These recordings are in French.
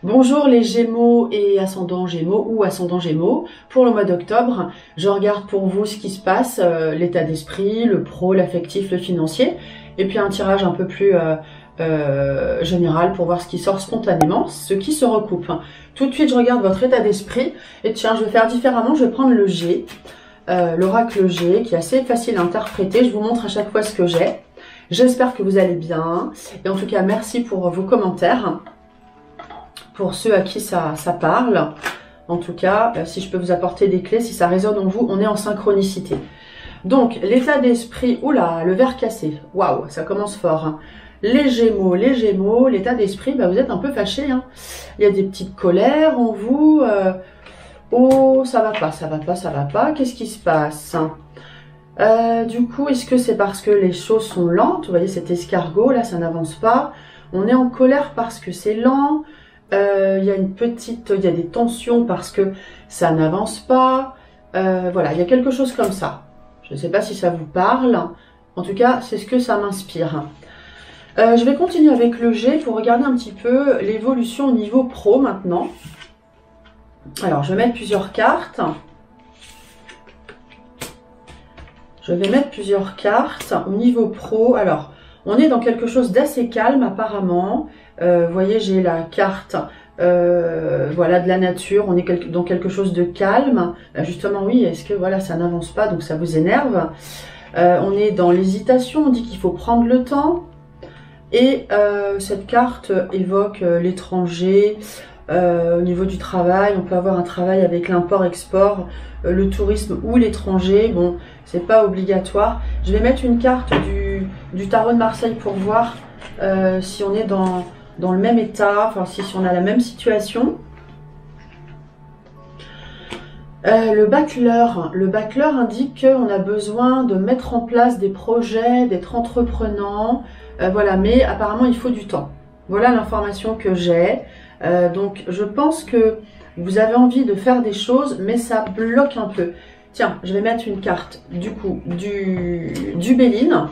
Bonjour les Gémeaux et ascendant Gémeaux ou ascendant Gémeaux. Pour le mois d'octobre, je regarde pour vous ce qui se passe, l'état d'esprit, le pro, l'affectif, le financier, et puis un tirage un peu plus général pour voir ce qui sort spontanément, ce qui se recoupe. Tout de suite, je regarde votre état d'esprit, et tiens, je vais faire différemment, je vais prendre le G, l'oracle G, qui est assez facile à interpréter. Je vous montre à chaque fois ce que j'ai. J'espère que vous allez bien, et en tout cas, merci pour vos commentaires. Pour ceux à qui ça parle, en tout cas, si je peux vous apporter des clés, si ça résonne en vous, on est en synchronicité. Donc, l'état d'esprit, oula, le verre cassé, waouh, ça commence fort. Hein. Les Gémeaux, l'état d'esprit, bah, vous êtes un peu fâchés. Hein. Il y a des petites colères en vous. Oh, ça va pas, ça va pas, ça va pas. Qu'est-ce qui se passe? Du coup, est-ce que c'est parce que les choses sont lentes? Vous voyez cet escargot, là, ça n'avance pas. On est en colère parce que c'est lent. Il y a des tensions parce que ça n'avance pas. Voilà, il y a quelque chose comme ça. Je ne sais pas si ça vous parle. En tout cas, c'est ce que ça m'inspire. Je vais continuer avec le G pour regarder un petit peu l'évolution au niveau pro maintenant. Alors, je vais mettre plusieurs cartes. Je vais mettre plusieurs cartes au niveau pro. Alors, on est dans quelque chose d'assez calme apparemment. Vous voyez, j'ai la carte voilà, de la nature. On est dans quelque chose de calme. Justement, oui, est-ce que voilà, ça n'avance pas, donc ça vous énerve. On est dans l'hésitation, on dit qu'il faut prendre le temps. Et cette carte évoque l'étranger. Au niveau du travail, on peut avoir un travail avec l'import-export, le tourisme ou l'étranger. Bon, c'est pas obligatoire. Je vais mettre une carte du tarot de Marseille pour voir si on est dans le même état, enfin si on a la même situation. Le backleur indique qu'on a besoin de mettre en place des projets, d'être entreprenant, voilà, mais apparemment il faut du temps. Voilà l'information que j'ai. Donc je pense que vous avez envie de faire des choses, mais ça bloque un peu. Tiens, je vais mettre une carte du coup du Béline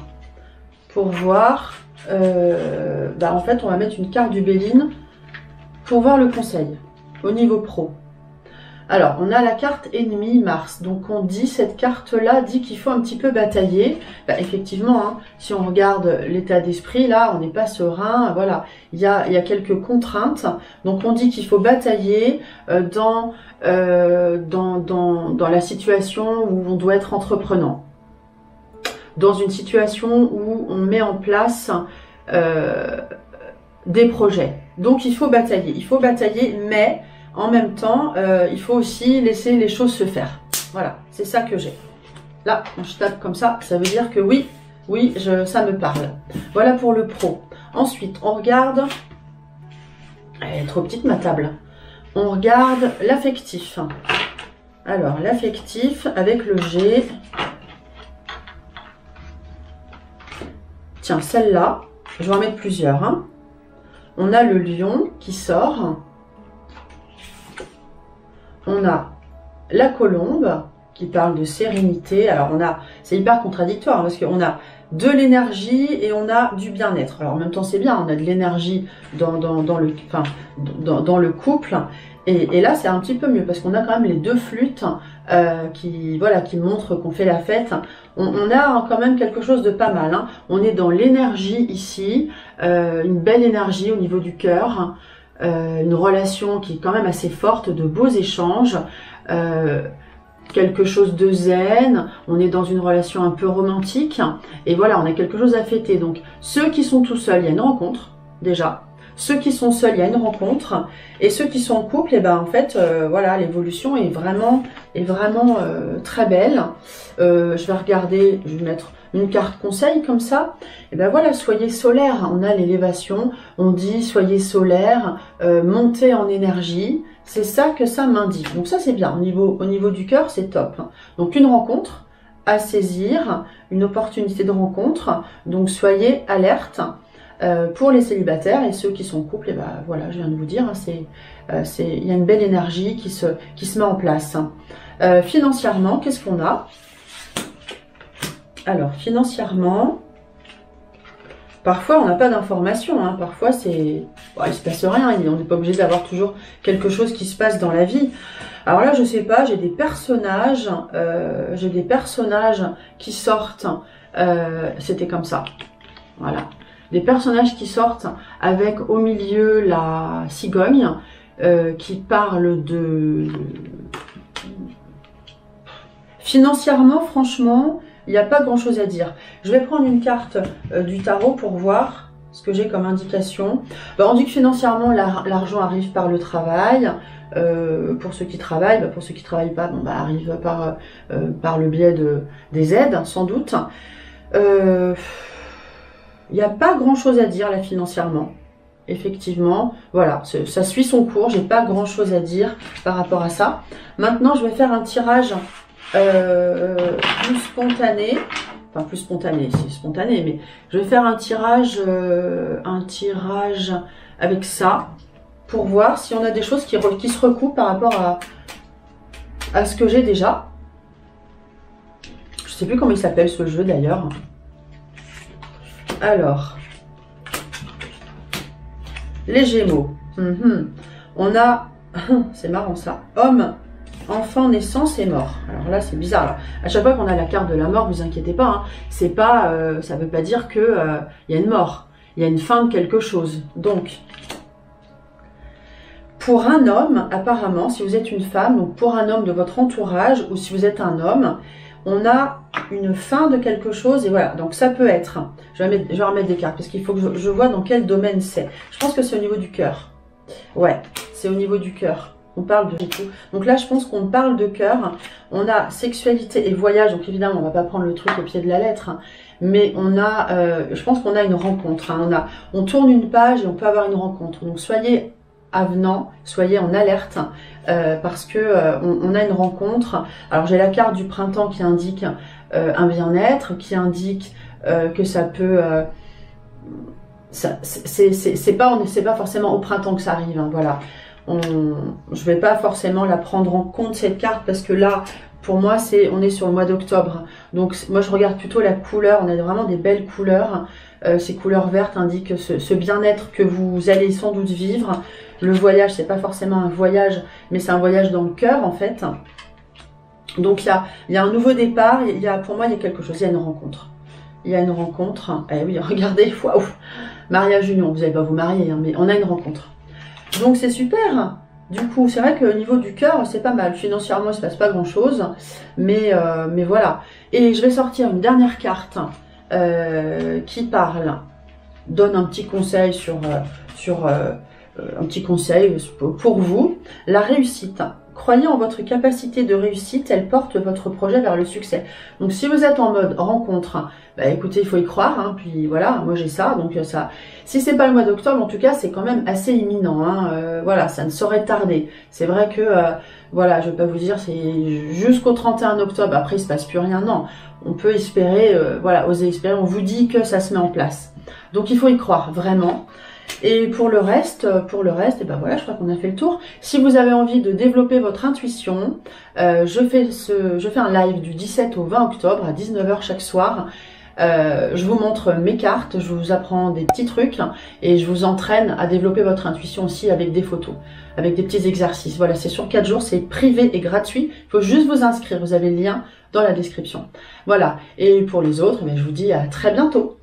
pour voir. En fait, on va mettre une carte du Béline pour voir le conseil au niveau pro. Alors, on a la carte ennemi Mars. Donc, on dit, cette carte-là dit qu'il faut un petit peu batailler. Effectivement, hein, si on regarde l'état d'esprit, là, on n'est pas serein. Voilà, il y a quelques contraintes. Donc, on dit qu'il faut batailler dans la situation où on doit être entreprenant. Dans une situation où on met en place des projets. Donc, il faut batailler, mais en même temps, il faut aussi laisser les choses se faire. Voilà, c'est ça que j'ai. Là, quand je tape comme ça, ça veut dire que oui, ça me parle. Voilà pour le pro. Ensuite, on regarde... Elle est trop petite ma table. On regarde l'affectif. Alors, l'affectif avec le G... Tiens, celle-là, je vais en mettre plusieurs. Hein. On a le lion qui sort. On a la colombe qui parle de sérénité. Alors, c'est hyper contradictoire hein, parce qu'on a de l'énergie et on a du bien-être. Alors, en même temps, c'est bien, on a de l'énergie dans le couple. Et là, c'est un petit peu mieux parce qu'on a quand même les deux flûtes qui montrent qu'on fait la fête. On a quand même quelque chose de pas mal. Hein. On est dans l'énergie ici, une belle énergie au niveau du cœur, une relation qui est quand même assez forte, de beaux échanges, quelque chose de zen. On est dans une relation un peu romantique et voilà, on a quelque chose à fêter. Donc, ceux qui sont tout seuls, il y a une rencontre déjà. Ceux qui sont seuls, il y a une rencontre. Et ceux qui sont en couple, et ben en fait, voilà, l'évolution est vraiment très belle. Je vais regarder, je vais mettre une carte conseil comme ça. Et ben voilà, soyez solaire. On a l'élévation. On dit soyez solaire, montez en énergie. C'est ça que ça m'indique. Donc ça, c'est bien. Au niveau du cœur, c'est top. Donc une rencontre à saisir, une opportunité de rencontre. Donc soyez alerte. Pour les célibataires et ceux qui sont en couple, et ben voilà, je viens de vous dire, hein, il y a une belle énergie qui se met en place. Financièrement, qu'est-ce qu'on a? Alors, financièrement, Parfois, on n'a pas d'informations, hein. Parfois, c'est... Bon, il se passe rien, on n'est pas obligé d'avoir toujours quelque chose qui se passe dans la vie. Alors là, je sais pas, j'ai des personnages qui sortent, c'était comme ça, voilà. Des personnages qui sortent avec au milieu la cigogne, qui parle de... Financièrement, franchement, il n'y a pas grand chose à dire. Je vais prendre une carte du tarot pour voir ce que j'ai comme indication. Ben, on dit que financièrement, l'argent arrive par le travail. Pour ceux qui travaillent, ben, pour ceux qui ne travaillent pas, bon, ben, arrive par le biais des aides, sans doute. Il n'y a pas grand chose à dire là financièrement. Effectivement, voilà, ça suit son cours. J'ai pas grand chose à dire par rapport à ça. Maintenant, je vais faire un tirage plus spontané. Enfin, plus spontané, c'est spontané, mais je vais faire un tirage avec ça pour voir si on a des choses qui se recoupent par rapport à ce que j'ai déjà. Je sais plus comment il s'appelle ce jeu d'ailleurs. Alors, les Gémeaux. On a, c'est marrant ça, homme, enfant, naissance et mort. Alors là, c'est bizarre. Alors, à chaque fois qu'on a la carte de la mort, vous inquiétez pas, hein, c'est pas, ça veut pas dire que y a une mort. Il y a une fin de quelque chose. Donc, pour un homme, apparemment, si vous êtes une femme, donc pour un homme de votre entourage, ou si vous êtes un homme, on a une fin de quelque chose, et voilà, donc ça peut être, je vais remettre des cartes, parce qu'il faut que je vois dans quel domaine c'est. Je pense que c'est au niveau du cœur. Ouais, c'est au niveau du cœur. On parle de tout. Donc là, je pense qu'on parle de cœur. On a sexualité et voyage, donc évidemment, on va pas prendre le truc au pied de la lettre, hein, mais on a, je pense qu'on a une rencontre. Hein, on tourne une page et on peut avoir une rencontre. Donc soyez avenant, soyez en alerte parce que on a une rencontre. Alors j'ai la carte du printemps qui indique un bien-être, qui indique que ça peut c'est pas forcément au printemps que ça arrive, hein, voilà. Je vais pas forcément la prendre en compte cette carte parce que là pour moi on est sur le mois d'octobre, donc moi je regarde plutôt la couleur. On a vraiment des belles couleurs. Ces couleurs vertes indiquent ce bien-être que vous allez sans doute vivre. Le voyage, c'est pas forcément un voyage, mais c'est un voyage dans le cœur en fait. Donc il y a un nouveau départ. Pour moi, il y a quelque chose. Il y a une rencontre. Il y a une rencontre. Eh oui, regardez, waouh, mariage union. Vous n'allez pas vous marier, hein, mais on a une rencontre. Donc c'est super. Du coup, c'est vrai qu'au niveau du cœur, c'est pas mal. Financièrement, il ne se passe pas grand-chose, mais voilà. Et je vais sortir une dernière carte qui donne un petit conseil un petit conseil pour vous. La réussite. Croyez en votre capacité de réussite, elle porte votre projet vers le succès. Donc si vous êtes en mode rencontre, bah écoutez, il faut y croire, hein, puis voilà, moi j'ai ça, donc ça. Si c'est pas le mois d'octobre, en tout cas, c'est quand même assez imminent, hein, voilà, ça ne saurait tarder. C'est vrai que, voilà, je vais pas vous dire, c'est jusqu'au 31 octobre, après il se passe plus rien, non. On peut espérer, voilà, oser espérer, on vous dit que ça se met en place. Donc il faut y croire, vraiment. Et pour le reste, et ben voilà, je crois qu'on a fait le tour. Si vous avez envie de développer votre intuition, je fais un live du 17 au 20 octobre à 19 h chaque soir. Je vous montre mes cartes, je vous apprends des petits trucs et je vous entraîne à développer votre intuition aussi avec des photos, avec des petits exercices. Voilà, c'est sur 4 jours, c'est privé et gratuit. Il faut juste vous inscrire, vous avez le lien dans la description. Voilà, et pour les autres, je vous dis à très bientôt.